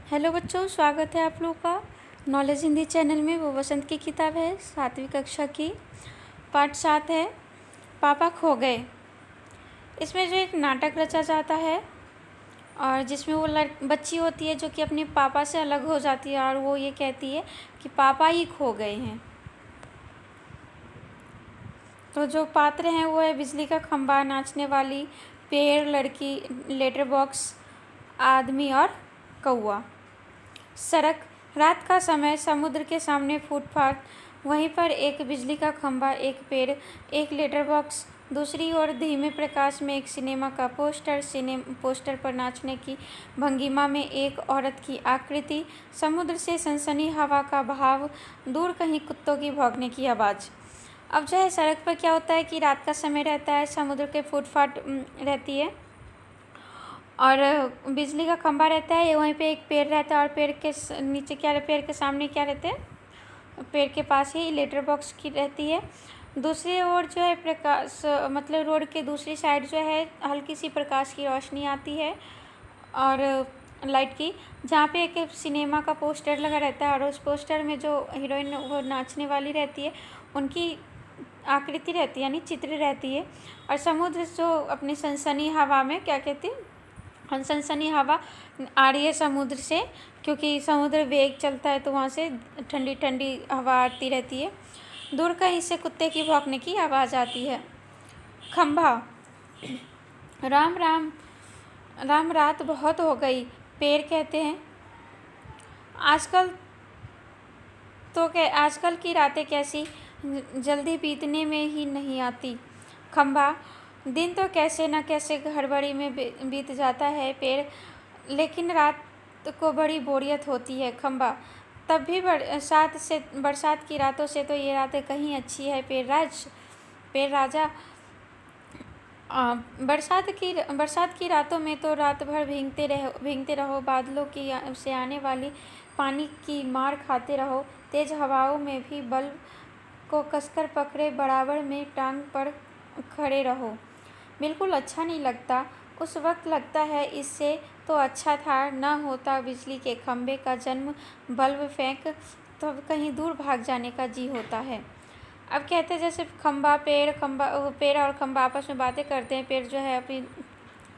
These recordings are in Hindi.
हेलो बच्चों, स्वागत है आप लोगों का नॉलेज हिंदी चैनल में। वो वसंत की किताब है 7वीं कक्षा की, पाठ 7 है पापा खो गए। इसमें जो एक नाटक रचा जाता है और जिसमें वो बच्ची होती है जो कि अपने पापा से अलग हो जाती है और वो ये कहती है कि पापा ही खो गए हैं। तो जो पात्र हैं वो है बिजली का खंभा, नाचने वाली, पेड़, लड़की, लेटर बॉक्स, आदमी और कौआ। सड़क, रात का समय, समुद्र के सामने फुटपाथ, वहीं पर एक बिजली का खंभा, एक पेड़, एक लेटर बॉक्स, दूसरी ओर धीमे प्रकाश में एक सिनेमा का पोस्टर, पोस्टर पर नाचने की भंगिमा में एक औरत की आकृति, समुद्र से सनसनी हवा का बहाव, दूर कहीं कुत्तों की भौंकने की आवाज़। अब जो है सड़क पर क्या होता है कि रात का समय रहता है, समुद्र के फुटपाथ रहती है और बिजली का खंभा रहता है, वहीं पे एक पेड़ रहता है और पेड़ के नीचे क्या, पेड़ के सामने क्या रहते हैं, पेड़ के पास ही लेटर बॉक्स की रहती है। दूसरी ओर जो है प्रकाश, मतलब रोड के दूसरी साइड जो है हल्की सी प्रकाश की रोशनी आती है और लाइट की, जहाँ पे एक सिनेमा का पोस्टर लगा रहता है और उस पोस्टर में जो हीरोइन वो नाचने वाली रहती है उनकी आकृति रहती है, यानी चित्र रहती है। और समुद्र जो अपनी सनसनी हवा में क्या कहती है, सनसनी हवा आ रही है समुद्र से, क्योंकि समुद्र वेग चलता है तो वहाँ से ठंडी ठंडी हवा आती रहती है। दूर कहीं से कुत्ते की भौंकने की आवाज़ आती है। खंभा, राम राम राम, रात बहुत हो गई, पेड़ कहते हैं। आजकल आजकल की रातें कैसी जल्दी बीतने में ही नहीं आती। खंभा, दिन तो कैसे न कैसे हड़बड़ी में बीत जाता है। पेड़, लेकिन रात को बड़ी बोरियत होती है। खंभा, तब भी बरसात की रातों से तो ये रातें कहीं अच्छी है। पेड़ राजा, बरसात की रातों में तो रात भर भीगते रहो, बादलों की से आने वाली पानी की मार खाते रहो, तेज़ हवाओं में भी बल्ब को कसकर पकड़े बराबर में टांग पर खड़े रहो। बिल्कुल अच्छा नहीं लगता। उस वक्त लगता है इससे तो अच्छा था न होता बिजली के खंभे का जन्म, बल्ब फेंक तो कहीं दूर भाग जाने का जी होता है। अब कहते हैं जैसे पेड़ और खंभा आपस में बातें करते हैं। पेड़ जो है अपनी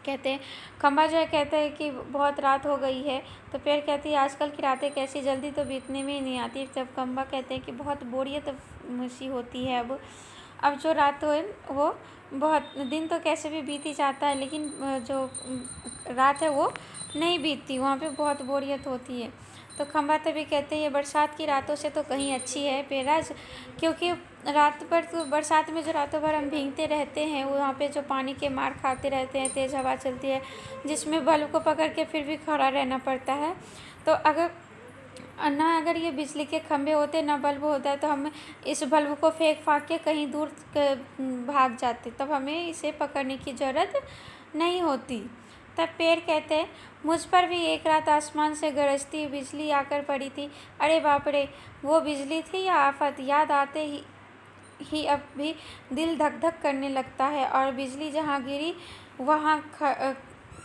कहते हैं, खंभा जो है कहते हैं कि बहुत रात हो गई है, तो पेड़ कहती है आजकल की रातें कैसी जल्दी तो बीतने में ही नहीं आती। जब खंभा कहते हैं कि बहुत बोरियत सी होती है। अब जो रात हो वो बहुत, दिन तो कैसे भी बीत ही जाता है लेकिन जो रात है वो नहीं बीतती, वहाँ पे बहुत बोरियत होती है। तो खंभा तभी कहते हैं बरसात की रातों से तो कहीं अच्छी है पेराज, क्योंकि रात भर तो बरसात में जो रातों भर हम भीगते रहते हैं, वहाँ पे जो पानी के मार खाते रहते हैं, तेज़ हवा चलती है जिसमें बल्ब को पकड़ के फिर भी खड़ा रहना पड़ता है। तो अगर ये बिजली के खंभे होते ना बल्ब होता है तो हम इस बल्ब को फेंक फाँक के कहीं दूर भाग जाते, तब हमें इसे पकड़ने की ज़रूरत नहीं होती। तब पेड़ कहते हैं मुझ पर भी एक रात आसमान से गरजती बिजली आकर पड़ी थी। अरे बाप रे, वो बिजली थी या आफत, याद आते ही अब भी दिल धक धक करने लगता है। और बिजली जहाँ गिरी वहाँ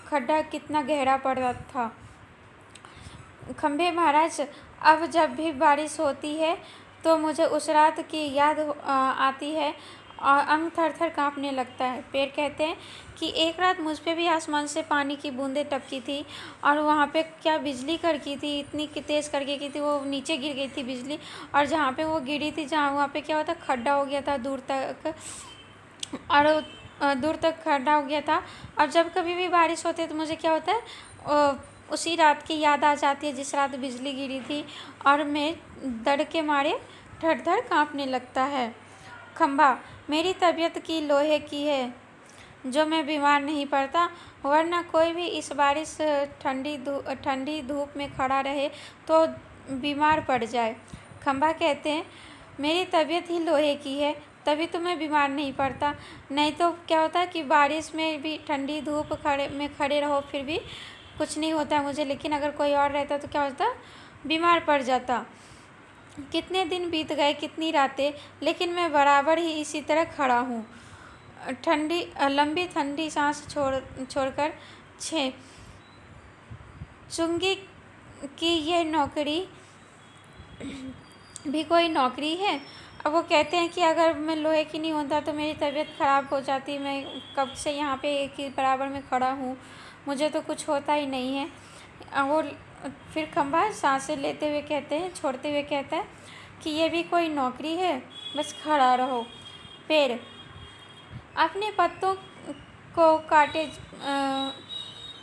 खड्डा कितना गहरा पड़ा था। खंभे महाराज, अब जब भी बारिश होती है तो मुझे उस रात की याद आती है और अंग थर थर काँपने लगता है। पेड़ कहते हैं कि एक रात मुझ पे भी आसमान से पानी की बूंदें टपकी थी और वहाँ पे क्या बिजली कड़की थी, इतनी तेज़ कड़की की थी, वो नीचे गिर गई थी बिजली। और जहाँ पे वो गिरी थी, वहाँ पे क्या होता, खड्डा हो गया था दूर तक, और दूर तक खड्डा हो गया था। और जब कभी भी बारिश होती है तो मुझे क्या होता है, उसी रात की याद आ जाती है जिस रात बिजली गिरी थी और मैं डर के मारे थर थर काँपने लगता है। खंभा, मेरी तबीयत की लोहे की है जो मैं बीमार नहीं पड़ता, वरना कोई भी इस बारिश ठंडी धूप में खड़ा रहे तो बीमार पड़ जाए। खंभा कहते हैं मेरी तबीयत ही लोहे की है तभी तो मैं बीमार नहीं पड़ता, नहीं तो क्या होता है कि बारिश में भी ठंडी धूप में खड़े रहो फिर भी कुछ नहीं होता है मुझे, लेकिन अगर कोई और रहता तो क्या होता, बीमार पड़ जाता। कितने दिन बीत गए, कितनी रातें, लेकिन मैं बराबर ही इसी तरह खड़ा हूँ। लंबी ठंडी सांस छोड़कर चुंगी कि ये नौकरी भी कोई नौकरी है। अब वो कहते हैं कि अगर मैं लोहे की नहीं होता तो मेरी तबीयत ख़राब हो जाती, मैं कब से यहाँ पे एक ही बराबर में खड़ा हूँ, मुझे तो कुछ होता ही नहीं है। वो फिर खंबा सांसें लेते हुए कहते हैं, छोड़ते हुए कहता है कि ये भी कोई नौकरी है, बस खड़ा रहो। पेड़ अपने पत्तों को काटे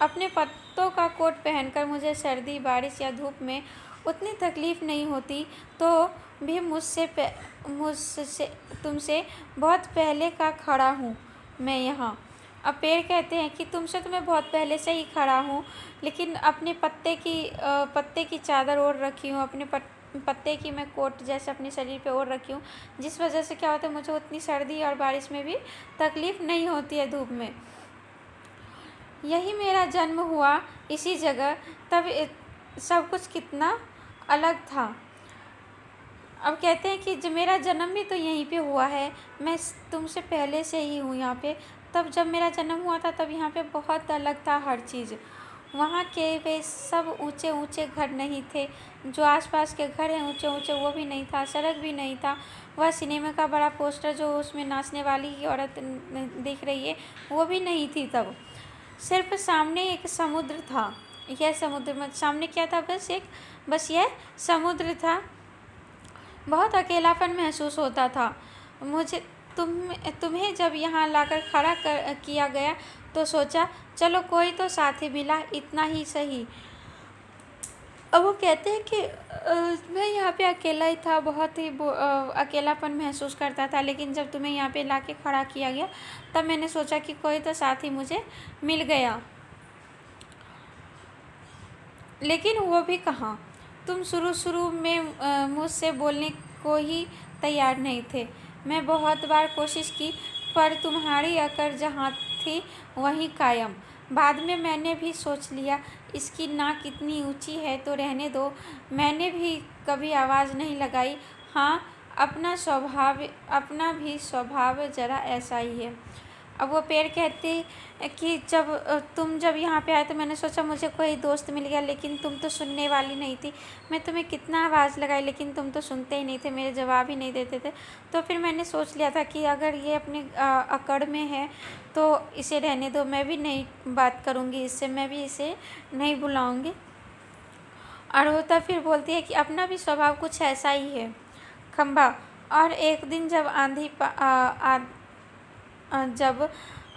अपने पत्तों का कोट पहनकर मुझे सर्दी, बारिश या धूप में उतनी तकलीफ़ नहीं होती, तो भी मुझसे तुमसे बहुत पहले का खड़ा हूँ मैं यहाँ। अब पेड़ कहते हैं कि तुमसे तो मैं बहुत पहले से ही खड़ा हूँ, लेकिन अपने पत्ते की चादर ओढ़ रखी हूँ, अपने पत्ते की मैं कोट जैसे अपने शरीर पे ओढ़ रखी हूँ, जिस वजह से क्या होता है, मुझे उतनी सर्दी और बारिश में भी तकलीफ़ नहीं होती है, धूप में। यही मेरा जन्म हुआ इसी जगह, तब सब कुछ कितना अलग था। अब कहते हैं कि जब मेरा जन्म भी तो यहीं पे हुआ है, मैं तुमसे पहले से ही हूँ यहाँ पे। तब जब मेरा जन्म हुआ था तब यहाँ पे बहुत अलग था हर चीज़। वहाँ के वे सब ऊंचे ऊंचे घर नहीं थे, जो आसपास के घर हैं ऊंचे ऊंचे वो भी नहीं था, सड़क भी नहीं था। वह सिनेमा का बड़ा पोस्टर जो उसमें नाचने वाली की औरत दिख रही है वो भी नहीं थी तब। सिर्फ सामने एक समुद्र था। यह समुद्र सामने क्या था, बस यह समुद्र था। बहुत अकेलापन महसूस होता था मुझे। तुम्हें जब यहाँ लाकर खड़ा किया गया तो सोचा चलो कोई तो साथी मिला, इतना ही सही। अब वो कहते हैं कि मैं यहाँ पे अकेला ही था, बहुत ही अकेलापन महसूस करता था, लेकिन जब तुम्हें यहाँ पे लाके खड़ा किया गया तब मैंने सोचा कि कोई तो साथी मुझे मिल गया। लेकिन वो भी कहाँ, तुम शुरू में मुझसे बोलने को ही तैयार नहीं थे। मैं बहुत बार कोशिश की, पर तुम्हारी अकड़ जहाँ थी वहीं कायम। बाद में मैंने भी सोच लिया इसकी नाक इतनी ऊंची है तो रहने दो। मैंने भी कभी आवाज़ नहीं लगाई। हाँ, अपना भी स्वभाव ज़रा ऐसा ही है। अब वो पेड़ कहते कि तुम जब यहाँ पे आए तो मैंने सोचा मुझे कोई दोस्त मिल गया, लेकिन तुम तो सुनने वाली नहीं थी। मैं तुम्हें कितना आवाज़ लगाई लेकिन तुम तो सुनते ही नहीं थे, मेरे जवाब ही नहीं देते थे। तो फिर मैंने सोच लिया था कि अगर ये अपने अकड़ में है तो इसे रहने दो, मैं भी नहीं बात करूँगी इससे, मैं भी इसे नहीं बुलाऊँगी। और वो तब फिर बोलती है कि अपना भी स्वभाव कुछ ऐसा ही है खंबा। और एक दिन जब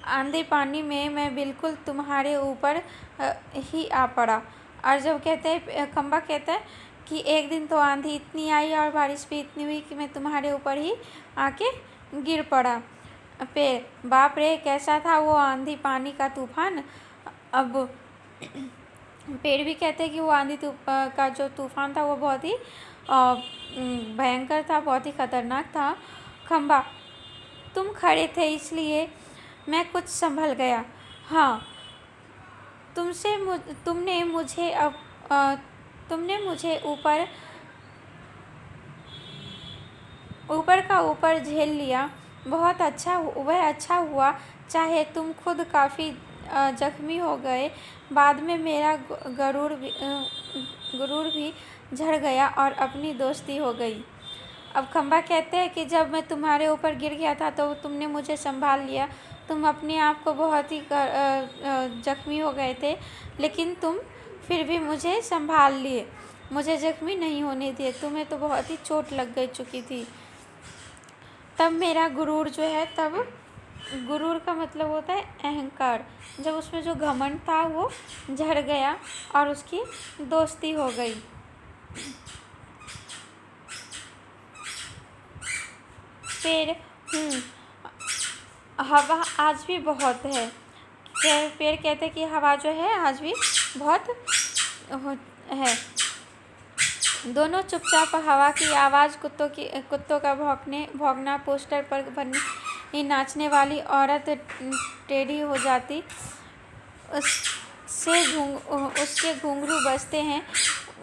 आंधी पानी में मैं बिल्कुल तुम्हारे ऊपर ही आ पड़ा। और जब खंबा कहता है कि एक दिन तो आंधी इतनी आई और बारिश भी इतनी हुई कि मैं तुम्हारे ऊपर ही आके गिर पड़ा। पेड़ बाप रे, कैसा था वो आंधी पानी का तूफान। अब पेड़ भी कहते हैं कि वो आंधी का जो तूफान था वो बहुत ही भयंकर था, बहुत ही खतरनाक था। खंबा तुम खड़े थे इसलिए मैं कुछ संभल गया। हाँ, तुमने मुझे ऊपर का ऊपर झेल लिया। बहुत अच्छा, वह अच्छा हुआ, चाहे तुम खुद काफ़ी जख्मी हो गए। बाद में मेरा गुरूर भी झड़ गया और अपनी दोस्ती हो गई। अब खंबा कहते हैं कि जब मैं तुम्हारे ऊपर गिर गया था तो तुमने मुझे संभाल लिया। तुम अपने आप को बहुत ही जख्मी हो गए थे, लेकिन तुम फिर भी मुझे संभाल लिए, मुझे जख्मी नहीं होने दिए। तुम्हें तो बहुत ही चोट लग गई चुकी थी। तब मेरा गुरूर जो है, तब गुरूर का मतलब होता है अहंकार, जब उसमें जो घमंड था वो झड़ गया और उसकी दोस्ती हो गई। पेड़ हवा आज भी बहुत है। पेड़ कहते हैं कि हवा जो है आज भी बहुत है। दोनों चुपचाप, हवा की आवाज़, कुत्तों का भौंकना, पोस्टर पर बनी नाचने वाली औरत टेढ़ी हो जाती, उसके घुंघरू बजते हैं,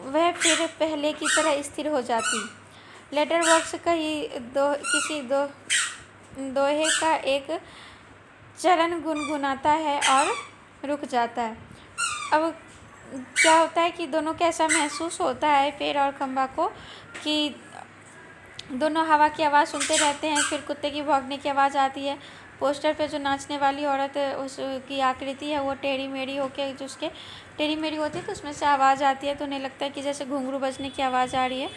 वह फिर पहले की तरह स्थिर हो जाती। लेटर बॉक्स किसी दोहे का एक चरण गुनगुनाता है और रुक जाता है। अब क्या होता है कि दोनों को ऐसा महसूस होता है, पेड़ और खंबा को, कि दोनों हवा की आवाज़ सुनते रहते हैं। फिर कुत्ते की भौंकने की आवाज़ आती है। पोस्टर पे जो नाचने वाली औरत है उसकी आकृति है वो टेढ़ी मेढ़ी होके, जो उसके टेढ़ी मेढ़ी होती है तो उसमें से आवाज़ आती है, तो उन्हें लगता है कि जैसे घुंघरू बजने की आवाज़ आ रही है,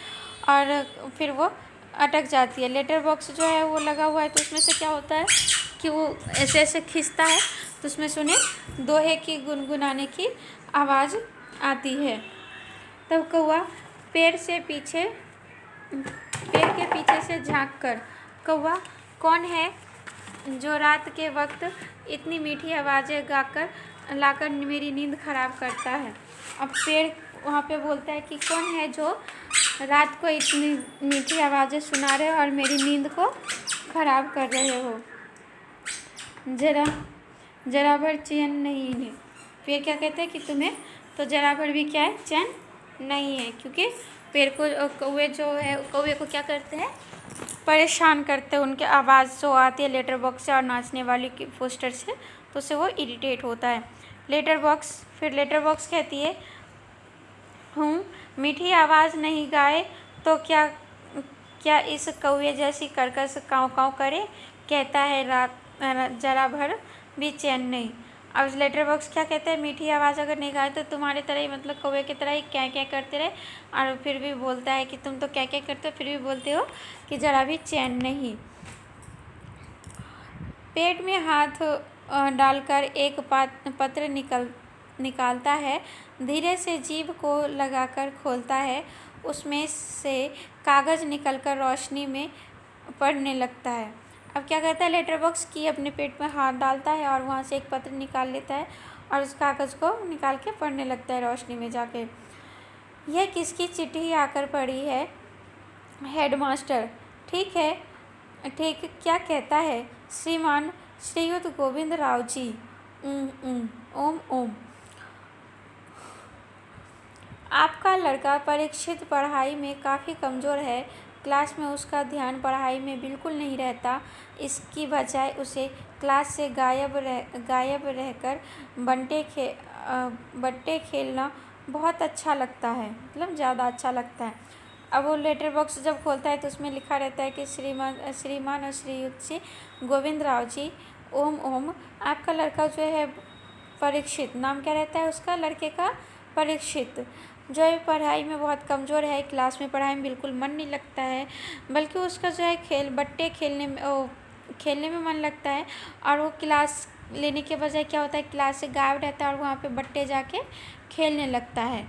और फिर वो अटक जाती है। लेटर बॉक्स जो है वो लगा हुआ है, तो उसमें से क्या होता है कि वो ऐसे ऐसे खींचता है, तो उसमें से उन्हें दोहे की गुनगुनाने की आवाज़ आती है। तब कौआ पेड़ के पीछे से झाँक कर, कौआ कौन है जो रात के वक्त इतनी मीठी आवाज़ें लाकर मेरी नींद खराब करता है। अब पेड़ वहाँ पे बोलता है कि कौन है जो रात को इतनी मीठी आवाज़ें सुना रहे हो और मेरी नींद को खराब कर रहे हो। जरा भर चैन नहीं है। पेड़ क्या कहते हैं कि तुम्हें तो जरा भर भी क्या है, चैन नहीं है, क्योंकि पेड़ को कौवे को क्या करते हैं, परेशान करते हैं। उनके आवाज़ जो आती है लेटर बॉक्स से और नाचने वाली की पोस्टर से, तो उससे वो इरिटेट होता है। फिर लेटर बॉक्स कहती है, हूँ मीठी आवाज़ नहीं गाए तो क्या इस कौवे जैसी कर्कश काँव काँव करे, कहता है रात जरा भर भी चैन नहीं। अब लेटर बॉक्स क्या कहता है, मीठी आवाज़ अगर नहीं गाए तो तुम्हारी तरह ही, मतलब कौवे की तरह ही क्या करते रहे, और फिर भी बोलता है कि तुम तो क्या करते हो, फिर भी बोलते हो कि जरा भी चैन नहीं। पेट में हाथ डालकर एक पत्र निकालता है, धीरे से जीभ को लगाकर खोलता है, उसमें से कागज़ निकलकर रोशनी में पड़ने लगता है। अब क्या करता है लेटर बॉक्स की, अपने पेट में हाथ डालता है और वहाँ से एक पत्र निकाल लेता है और उस कागज़ को निकाल के पढ़ने लगता है रोशनी में जाके। यह किसकी चिट्ठी आकर पड़ी है, हेडमास्टर। ठीक है, ठीक क्या कहता है, श्रीमान श्रीयुत गोविंद राव जी। ओम ओम। आपका लड़का परीक्षित पढ़ाई में काफ़ी कमज़ोर है। क्लास में उसका ध्यान पढ़ाई में बिल्कुल नहीं रहता। इसकी बजाय उसे क्लास से गायब रहकर बट्टे खेलना बहुत अच्छा लगता है, मतलब ज़्यादा अच्छा लगता है। अब वो लेटर बॉक्स जब खोलता है तो उसमें लिखा रहता है कि श्रीमान और श्रीयुत जी गोविंद राव जी, ओम ओम। आपका लड़का जो है परीक्षित, नाम क्या रहता है उसका लड़के का, परीक्षित, जो है पढ़ाई में बहुत कमज़ोर है। क्लास में पढ़ाई में बिल्कुल मन नहीं लगता है, बल्कि उसका जो है बट्टे खेलने में मन लगता है। और वो क्लास लेने के बजाय क्या होता है, क्लास से गायब रहता है और वहाँ पे बट्टे जाके खेलने लगता है।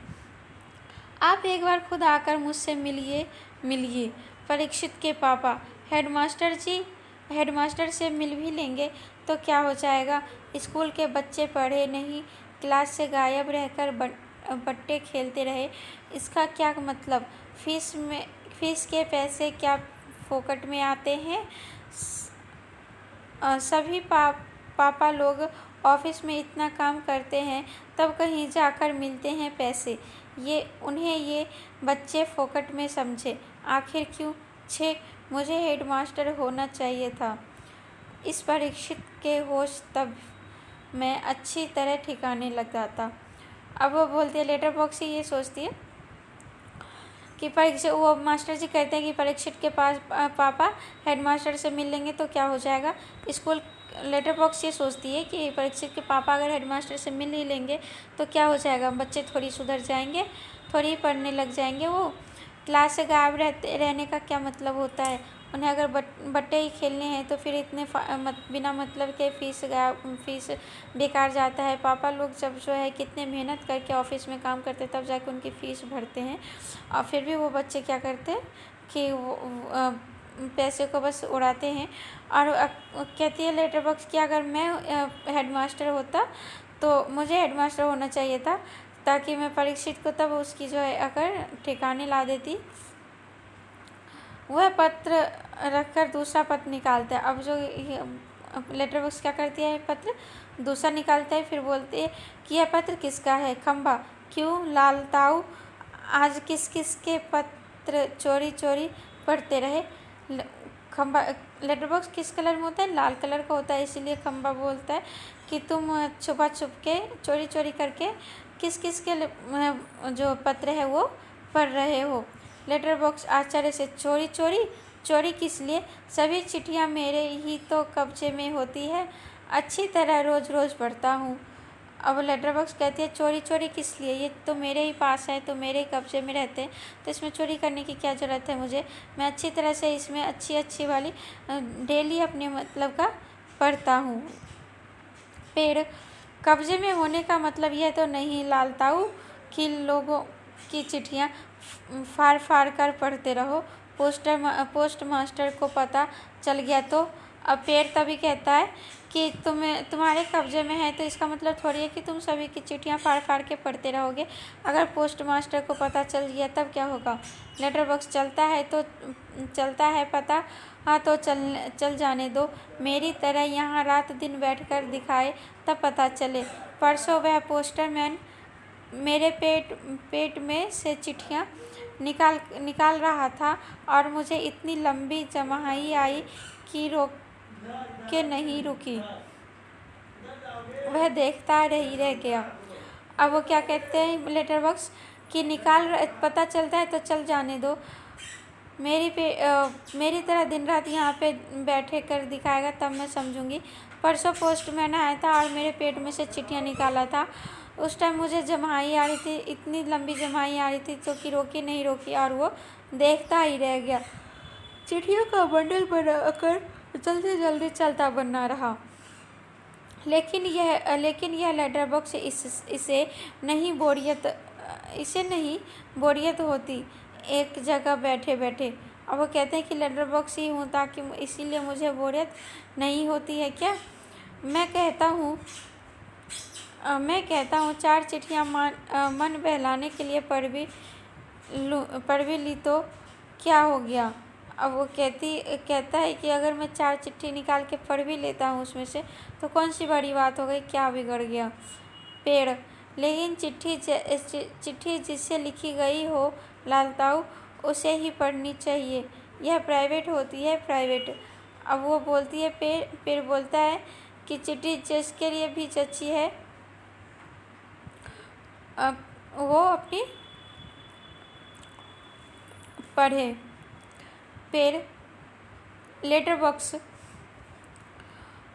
आप एक बार खुद आकर मुझसे मिलिए परीक्षित के पापा। हेडमास्टर से मिल भी लेंगे तो क्या हो जाएगा, स्कूल के बच्चे पढ़े नहीं, क्लास से गायब रहकर बट्टे खेलते रहे, इसका क्या मतलब। फीस के पैसे क्या फोकट में आते हैं। सभी पापा लोग ऑफिस में इतना काम करते हैं, तब कहीं जाकर मिलते हैं पैसे। उन्हें ये बच्चे फोकट में समझे, आखिर क्यों। छे, मुझे हेडमास्टर होना चाहिए था। इस परीक्षित के होश तब मैं अच्छी तरह ठिकाने लग जाता। अब वो बोलती है, लेटर बॉक्स ही ये सोचती है कि वो मास्टर जी कहते हैं कि परीक्षित के पास पापा हेडमास्टर से मिल लेंगे तो क्या हो जाएगा। लेटर बॉक्स ये सोचती है कि परीक्षित के पापा अगर हेडमास्टर से मिल ही लेंगे तो क्या हो जाएगा, बच्चे थोड़ी सुधर जाएंगे, थोड़ी पढ़ने लग जाएंगे। वो क्लास से गायब रहने का क्या मतलब होता है। उन्हें अगर बट्टे ही खेलने हैं तो फिर इतने बिना मतलब के फीस बेकार जाता है। पापा लोग जब जो है कितने मेहनत करके ऑफिस में काम करते तब जाके उनकी फ़ीस भरते हैं, और फिर भी वो बच्चे क्या करते हैं कि वो पैसे को बस उड़ाते हैं। और कहती है लेटर बॉक्स कि अगर मैं हेडमास्टर होता तो मुझे हेडमास्टर होना चाहिए था, ताकि मैं परीक्षित को तब उसकी जो है अगर ठिकाने ला देती। वह पत्र रखकर दूसरा पत्र निकालता है। अब जो लेटर बॉक्स क्या करती है, पत्र दूसरा निकालता है, फिर बोलती है कि यह पत्र किसका है। खंबा, क्यों लालताऊ, आज किस किस के पत्र चोरी चोरी पढ़ते रहे। खंबा, लेटर बॉक्स किस कलर में होता है, लाल कलर का होता है, इसीलिए खंबा बोलता है कि तुम छुपा छुप के चोरी चोरी करके किस किस के जो पत्र है वो पढ़ रहे हो? लेटर बॉक्स आश्चर्य से, चोरी चोरी? चोरी किस लिए? सभी चिट्ठियाँ मेरे ही तो कब्जे में होती है, अच्छी तरह रोज़ रोज़ पढ़ता हूँ। अब लेटर बॉक्स कहती है चोरी चोरी किस लिए, ये तो मेरे ही पास है, तो मेरे ही कब्जे में रहते हैं, तो इसमें चोरी करने की क्या ज़रूरत है मुझे? मैं अच्छी तरह से इसमें अच्छी अच्छी वाली डेली अपने मतलब का पढ़ता हूँ। पेड़, कब्जे में होने का मतलब यह तो नहीं लालताऊ कि लोगों की चिट्ठियाँ फाड़ फाड़ कर पढ़ते रहो। पोस्ट मास्टर को पता चल गया तो? अब पेड़ तभी कहता है कि तुम्हारे कब्जे में है तो इसका मतलब थोड़ी है कि तुम सभी की चिट्ठियाँ फाड़ फाड़ के पढ़ते रहोगे। अगर पोस्ट मास्टर को पता चल गया तब क्या होगा? लेटर बॉक्स चलता है पता, हाँ तो चल जाने दो। मेरी तरह यहाँ रात दिन बैठकर दिखाए तब पता चले। परसों वह पोस्टरमैन मेरे पेट में से चिट्ठियाँ निकाल रहा था और मुझे इतनी लंबी जम्हाई आई कि रोक के नहीं रुकी। वह देखता ही रह गया। अब वो क्या कहते हैं लेटर बॉक्स कि पता चलता है तो चल जाने दो। मेरी तरह दिन रात यहाँ पे बैठे कर दिखाएगा तब मैं समझूंगी। परसों पोस्टमैन आया था और मेरे पेट में से चिट्ठियाँ निकाला था। उस टाइम मुझे जम्हाई आ रही थी, इतनी लंबी जम्हाई आ रही थी तो कि नहीं रोकी और वो देखता ही रह गया। चिट्ठियों का बंडल बनाकर जल्दी जल्दी चलता बनना रहा। लेकिन यह लेटर बॉक्स इसे नहीं बोरियत होती एक जगह बैठे बैठे। अब वो कहते हैं कि लेटर बॉक्स ही हूँ ताकि इसीलिए मुझे बोरियत नहीं होती है क्या? मैं कहता हूँ 4 चिट्ठियाँ मन बहलाने के लिए पढ़ भी ली तो क्या हो गया? अब वो कहता है कि अगर मैं 4 चिट्ठी निकाल के पढ़ भी लेता हूँ उसमें से तो कौन सी बड़ी बात हो गई, क्या बिगड़ गया? पेड़, लेकिन चिट्ठी जिससे लिखी गई हो लालताऊ उसे ही पढ़नी चाहिए, यह प्राइवेट होती है, प्राइवेट। अब वो बोलती है पेड़ बोलता है कि चिट्ठी जिसके लिए भी अच्छी है वो अपनी पढ़े। पेड़, लेटर बॉक्स,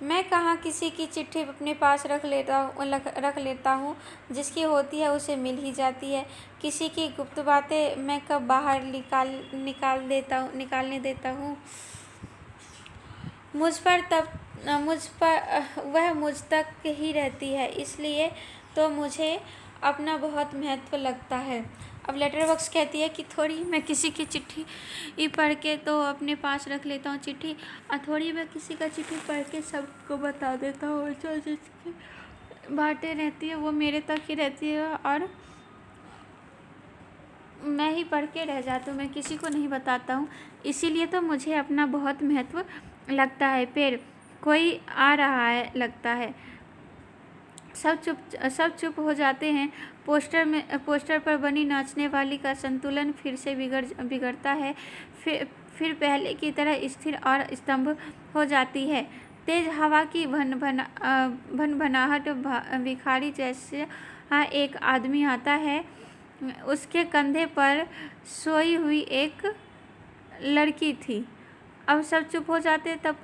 मैं कहाँ किसी की चिट्ठी अपने पास रख लेता हूँ, जिसकी होती है उसे मिल ही जाती है। किसी की गुप्त बातें मैं कब बाहर निकालने देता हूँ। वह मुझ तक ही रहती है, इसलिए तो मुझे अपना बहुत महत्व लगता है। अब लेटर बॉक्स कहती है कि थोड़ी मैं किसी की चिट्ठी पढ़ के तो अपने पास रख लेता हूँ चिट्ठी, और थोड़ी मैं किसी का चिट्ठी पढ़ के सबको बता देता हूँ। जो जिसकी बातें रहती है वो मेरे तक ही रहती है और मैं ही पढ़ के रह जाता हूँ, मैं किसी को नहीं बताता हूँ, इसीलिए तो मुझे अपना बहुत महत्व लगता है। पेड़, कोई आ रहा है लगता है। सब चुप हो जाते हैं। पोस्टर पर बनी नाचने वाली का संतुलन फिर से बिगड़ता है, फिर पहले की तरह स्थिर और स्तंभ हो जाती है। तेज हवा की भनभनाहट भिखारी जैसे एक आदमी आता है, उसके कंधे पर सोई हुई एक लड़की थी। अब सब चुप हो जाते हैं। तब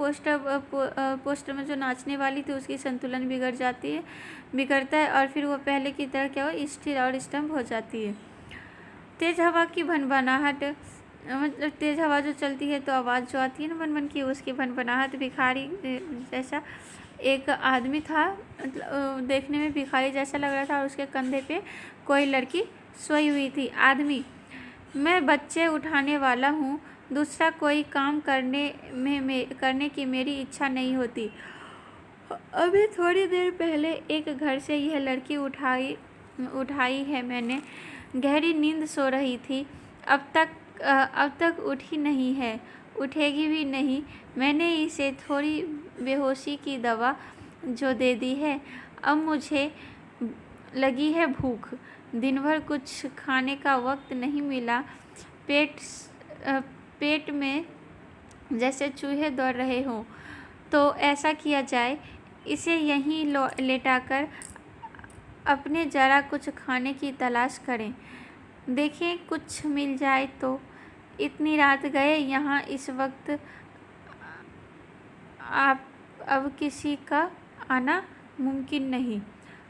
पोस्टर में जो नाचने वाली थी उसकी संतुलन बिगड़ता है और फिर वो पहले की तरह क्या हो स्थिर और स्तंभ हो जाती है। तेज हवा की भनभनाहट, मतलब तेज हवा जो चलती है तो आवाज़ जो आती है ना भन भन की, उसकी भनभनाहट। भिखारी जैसा एक आदमी था, मतलब देखने में भिखारी जैसा लग रहा था और उसके कंधे पे कोई लड़की सोई हुई थी। आदमी, मैं बच्चे उठाने वाला हूँ, दूसरा कोई काम करने की मेरी इच्छा नहीं होती। अभी थोड़ी देर पहले एक घर से यह लड़की उठाई है मैंने, गहरी नींद सो रही थी, अब तक उठी नहीं है, उठेगी भी नहीं। मैंने इसे थोड़ी बेहोशी की दवा जो दे दी है। अब मुझे लगी है भूख, दिन भर कुछ खाने का वक्त नहीं मिला, पेट में जैसे चूहे दौड़ रहे हों। तो ऐसा किया जाए, इसे यहीं लेटाकर अपने ज़रा कुछ खाने की तलाश करें, देखें कुछ मिल जाए तो। इतनी रात गए यहाँ, इस वक्त आप अब किसी का आना मुमकिन नहीं।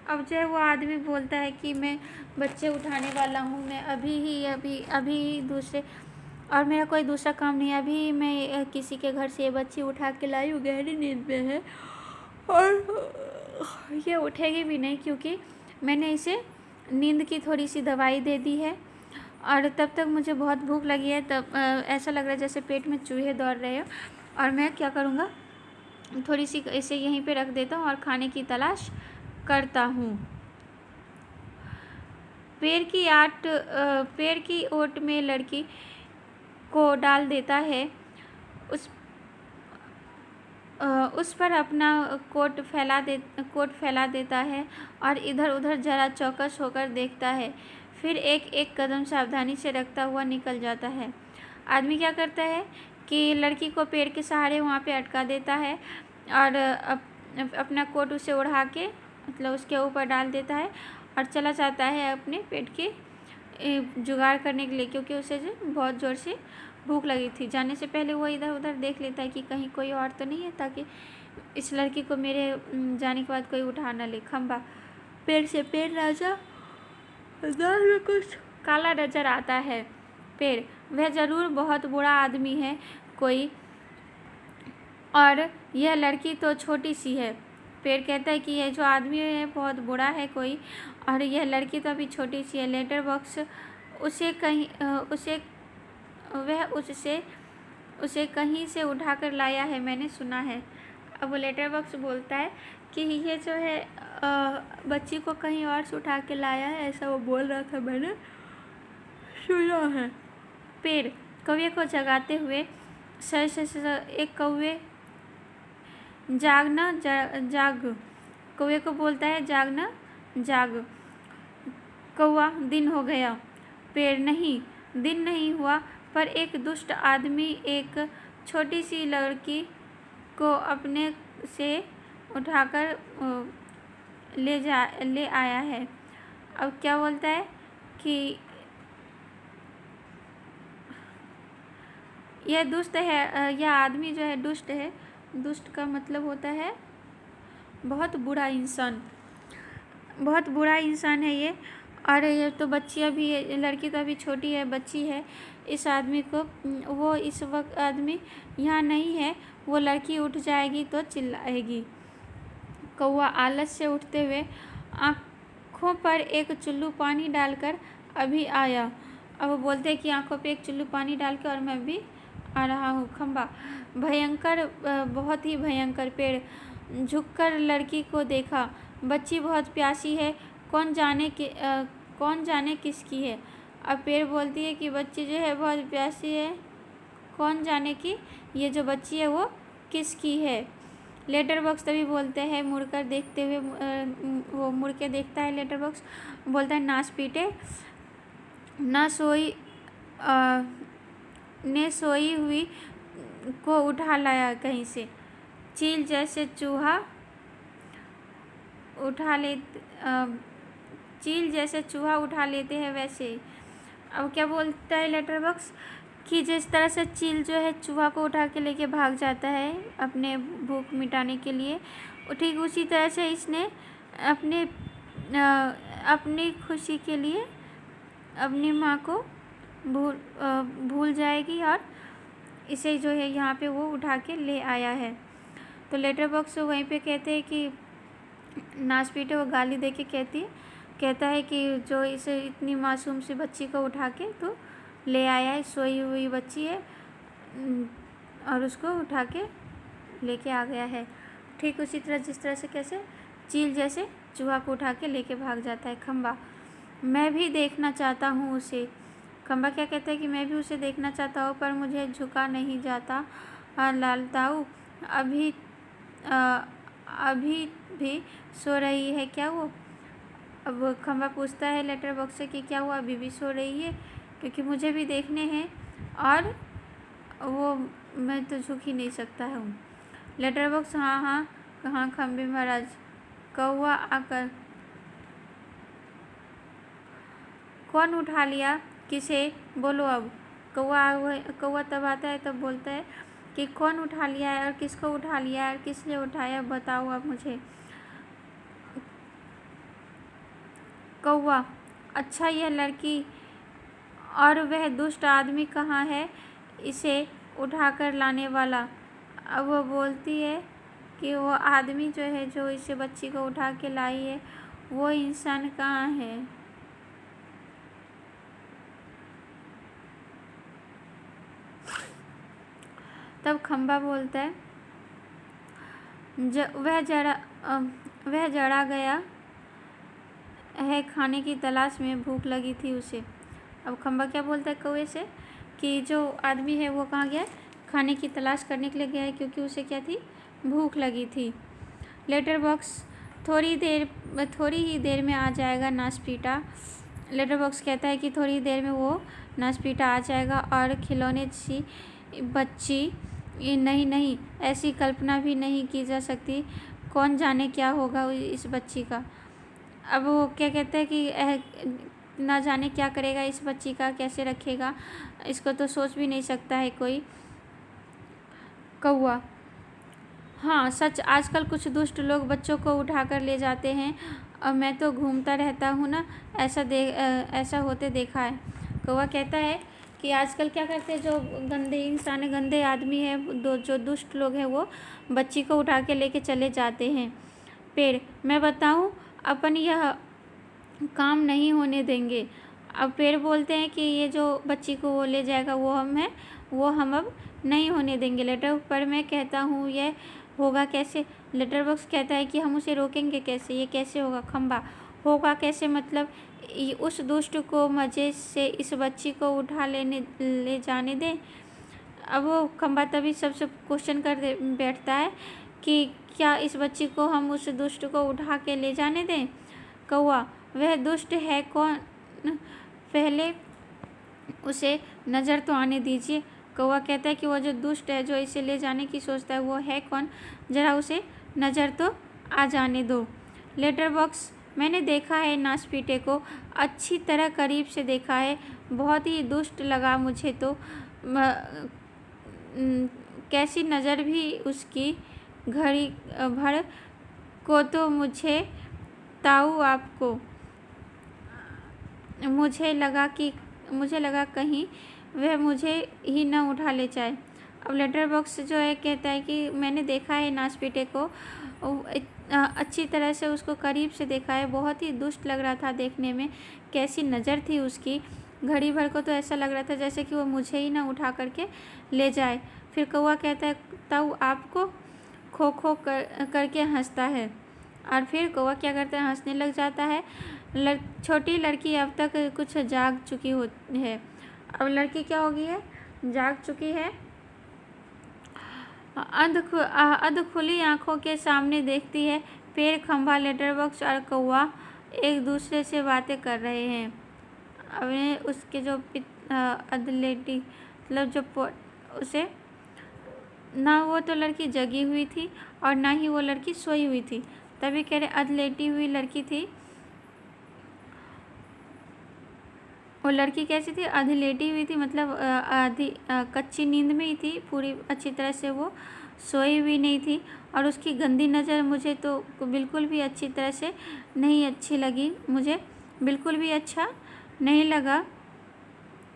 अब जो है वो आदमी बोलता है कि मैं बच्चे उठाने वाला हूँ, मैं अभी दूसरे और मेरा कोई दूसरा काम नहीं है। अभी मैं किसी के घर से ये बच्ची उठा के लाई हूँ, गहरी नींद में है और ये उठेगी भी नहीं क्योंकि मैंने इसे नींद की थोड़ी सी दवाई दे दी है। और तब तक मुझे बहुत भूख लगी है, तब ऐसा लग रहा है जैसे पेट में चूहे दौड़ रहे हो। और मैं क्या करूँगा, थोड़ी सी इसे यहीं पे रख देता हूँ और खाने की तलाश करता हूँ। पेड़ की ओट में लड़की को डाल देता है, उस पर अपना कोट फैला देता है और इधर उधर जरा चौकस होकर देखता है। फिर एक एक कदम सावधानी से रखता हुआ निकल जाता है। आदमी क्या करता है कि लड़की को पेड़ के सहारे वहाँ पे अटका देता है और अपना कोट उसे उड़ा के मतलब उसके ऊपर डाल देता है और चला जाता है अपने पेट के जुगाड़ करने के लिए, क्योंकि उसे जो बहुत ज़ोर से भूख लगी थी। जाने से पहले वो इधर उधर देख लेता है कि कहीं कोई और तो नहीं है, ताकि इस लड़की को मेरे जाने के बाद कोई उठा न ले। खंबा पेड़ से पेड़ राजा में कुछ काला नजर आता है। पेड़, वह ज़रूर बहुत बुरा आदमी है कोई, और यह लड़की तो छोटी सी है। पेड़ कहता है कि यह जो आदमी है बहुत बुरा है कोई, और यह लड़की तो अभी छोटी सी है। लेटर बॉक्स उसे कहीं से उठाकर लाया है, मैंने सुना है। अब वो लेटर बॉक्स बोलता है कि ये जो है बच्ची को कहीं और से उठा के लाया है, ऐसा वो बोल रहा था, मैंने सुना है। पेड़ कौवे को जगाते हुए एक कौवे जाग कौवे को बोलता है, जागना जाग कौवा, दिन हो गया। पेड़, नहीं, दिन नहीं हुआ, पर एक दुष्ट आदमी एक छोटी सी लड़की को अपने से उठाकर ले आया है। अब क्या बोलता है कि यह दुष्ट है, यह आदमी जो है दुष्ट है। दुष्ट का मतलब होता है बहुत बुरा इंसान, बहुत बुरा इंसान है ये। और ये तो बच्ची अभी लड़की तो अभी छोटी है, बच्ची है। इस आदमी को वो इस वक्त आदमी यहाँ नहीं है, वो लड़की उठ जाएगी तो चिल्लाएगी। कौवा आलस से उठते हुए आँखों पर एक चुल्लू पानी डालकर अभी आया। अब वो बोलते हैं कि आँखों पे एक चुल्लू पानी डाल के और मैं भी आ रहा हूँ। खंबा, भयंकर, बहुत ही भयंकर। पेड़, झुककर लड़की को देखा, बच्ची बहुत प्यासी है, कौन जाने किसकी है। अब पेड़ बोलती है कि बच्ची जो है बहुत प्यासी है, कौन जाने की ये जो बच्ची है वो किसकी है। लेटर बॉक्स तभी बोलते हैं, मुड़कर देखते हुए वो मुड़ के देखता है। लेटर बॉक्स बोलता है, नाश पीटे ना सोई ने सोई हुई को उठा लाया कहीं से। चील जैसे चूहा उठा लेते हैं वैसे। अब क्या बोलता है लेटर बॉक्स कि जिस तरह से चील जो है चूहा को उठा के लेके भाग जाता है अपने भूख मिटाने के लिए, ठीक उसी तरह से इसने अपनी खुशी के लिए अपनी माँ को भूल जाएगी और इसे जो है यहाँ पे वो उठा के ले आया है। तो लेटर बॉक्स वहीं पे कहते हैं कि नाच पीटे, वो गाली दे के कहता है कि जो इसे इतनी मासूम सी बच्ची को उठा के तो ले आया है, सोई हुई बच्ची है, और उसको उठा के लेके आ गया है। ठीक उसी तरह जिस तरह से कैसे चील जैसे चूहा को उठा के लेके भाग जाता है। खंबा, मैं भी देखना चाहता हूँ उसे। खंबा क्या कहता है कि मैं भी उसे देखना चाहता हूँ, पर मुझे झुका नहीं जाता। लालताऊ अभी भी सो रही है क्या वो? अब खंबा पूछता है लेटर बॉक्स से कि क्या वो अभी भी सो रही है, क्योंकि मुझे भी देखने हैं और वो मैं तो झुक ही नहीं सकता हूँ। लेटर बॉक्स, हाँ हाँ, कहाँ खंबे महाराज। कौवा आकर कौन उठा लिया किसे, बोलो अब। कौवा तब आता है, तब बोलता है कि कौन उठा लिया है और किसको उठा लिया है और किसने उठाया, बताओ अब मुझे। कौवा, अच्छा यह लड़की और वह दुष्ट आदमी कहाँ है इसे उठाकर लाने वाला। अब वो बोलती है कि वो आदमी जो है, जो इसे बच्ची को उठा के लाई है, वो इंसान कहाँ है। तब खम्बा बोलता है, वह जड़ा गया है, खाने की तलाश में, भूख लगी थी उसे। अब खम्बा क्या बोलता है कौवे से कि जो आदमी है वो कहाँ गया, खाने की तलाश करने के लिए गया है, क्योंकि उसे क्या थी, भूख लगी थी। लेटर बॉक्स, थोड़ी ही देर में आ जाएगा नासपीटा। लेटर बॉक्स कहता है कि थोड़ी देर में वो नासपीटा आ जाएगा और खिलौने सी बच्ची, नहीं, ऐसी कल्पना भी नहीं की जा सकती, कौन जाने क्या होगा इस बच्ची का। अब वो क्या कहता है कि ना जाने क्या करेगा इस बच्ची का, कैसे रखेगा, इसको तो सोच भी नहीं सकता है कोई। कौवा, हाँ सच, आजकल कुछ दुष्ट लोग बच्चों को उठाकर ले जाते हैं और मैं तो घूमता रहता हूँ ना, ऐसा होते देखा है। कौवा कहता है कि आजकल क्या करते हैं, जो गंदे इंसान, गंदे आदमी है, जो दुष्ट लोग हैं, वो बच्ची को उठा के लेके चले जाते हैं। पेड़, मैं बताऊँ, अपन यह काम नहीं होने देंगे। अब पेड़ बोलते हैं कि ये जो बच्ची को वो ले जाएगा वो हम अब नहीं होने देंगे। लेटर पर मैं कहता हूँ यह होगा कैसे। लेटर बॉक्स कहता है कि हम उसे रोकेंगे कैसे, ये कैसे होगा। खम्बा, होगा कैसे मतलब, उस दुष्ट को मज़े से इस बच्ची को उठा ले जाने दें। अब वो खम्बा तभी सबसे क्वेश्चन कर बैठता है कि क्या इस बच्ची को हम उस दुष्ट को उठा के ले जाने दें। कौवा, वह दुष्ट है कौन, पहले उसे नज़र तो आने दीजिए। कौवा कहता है कि वो जो दुष्ट है, जो इसे ले जाने की सोचता है, वो है कौन, ज़रा उसे नज़र तो आ जाने दो। लेटर बॉक्स, मैंने देखा है नासपीटे को, अच्छी तरह करीब से देखा है, बहुत ही दुष्ट लगा मुझे तो। कैसी नज़र भी उसकी, घड़ी भर को तो मुझे ताऊ आपको, मुझे लगा कहीं वह मुझे ही न उठा ले जाए। अब लेटर बॉक्स जो है कहता है कि मैंने देखा है नासपीटे को, अच्छी तरह से उसको करीब से देखा है, बहुत ही दुष्ट लग रहा था देखने में, कैसी नज़र थी उसकी, घड़ी भर को तो ऐसा लग रहा था जैसे कि वो मुझे ही ना उठा करके ले जाए। फिर कौवा कहता है ताऊ आपको, खो खो करके हंसता है। और फिर कौवा क्या करता है, हंसने लग जाता है। छोटी लड़की अब तक कुछ जाग चुकी है। अब लड़की क्या हो गई है, जाग चुकी है। अध खुली आंखों के सामने देखती है, पेड़, खंभा, लेटर बॉक्स और कौवा एक दूसरे से बातें कर रहे हैं। अब उसके जो अधलेटी मतलब जो उसे, ना वो तो लड़की जगी हुई थी और ना ही वो लड़की सोई हुई थी। तभी कह रहे अधलेटी हुई लड़की थी। वो लड़की कैसी थी, आधी लेटी हुई थी, मतलब आधी कच्ची नींद में ही थी, पूरी अच्छी तरह से वो सोई हुई नहीं थी। और उसकी गंदी नज़र मुझे तो बिल्कुल भी अच्छी तरह से नहीं अच्छी लगी, मुझे बिल्कुल भी अच्छा नहीं लगा।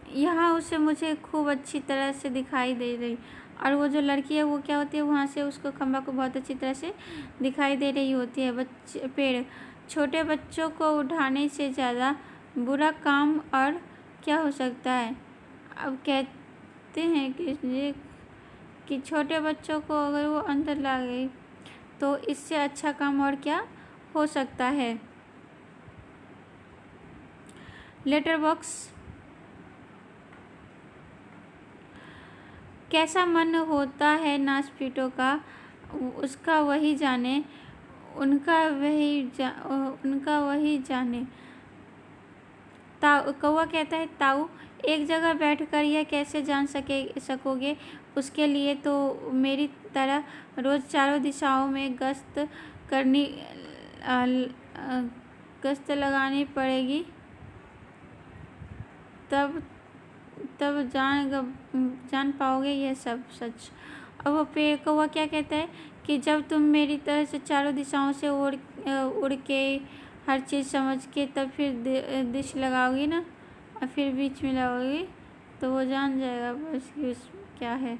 यहाँ उसे मुझे खूब अच्छी तरह से दिखाई दे रही, और वो जो लड़की है वो क्या होती है, वहाँ से उसको खंबा को बहुत अच्छी तरह से दिखाई दे रही होती है। पेड़, छोटे बच्चों को उठाने से ज़्यादा बुरा काम और क्या हो सकता है। अब कहते हैं कि छोटे बच्चों को अगर वो अंदर ला गई तो इससे अच्छा काम और क्या हो सकता है। लेटर बॉक्स, कैसा मन होता है नासपीटों का, उसका वही जाने, उनका वही जाने। कौवा कहता है ताऊ, एक जगह बैठकर यह कैसे जान सकोगे, उसके लिए तो मेरी तरह रोज़ चारों दिशाओं में गश्त लगानी पड़ेगी। तब तब जान पाओगे यह सब सच। और वो कौवा क्या कहता है कि जब तुम मेरी तरह से चारों दिशाओं से उड़ के हर चीज़ समझ के तब फिर दिश लगाओगी ना, और फिर बीच में लगाओगी, तो वो जान जाएगा बस कि क्या है।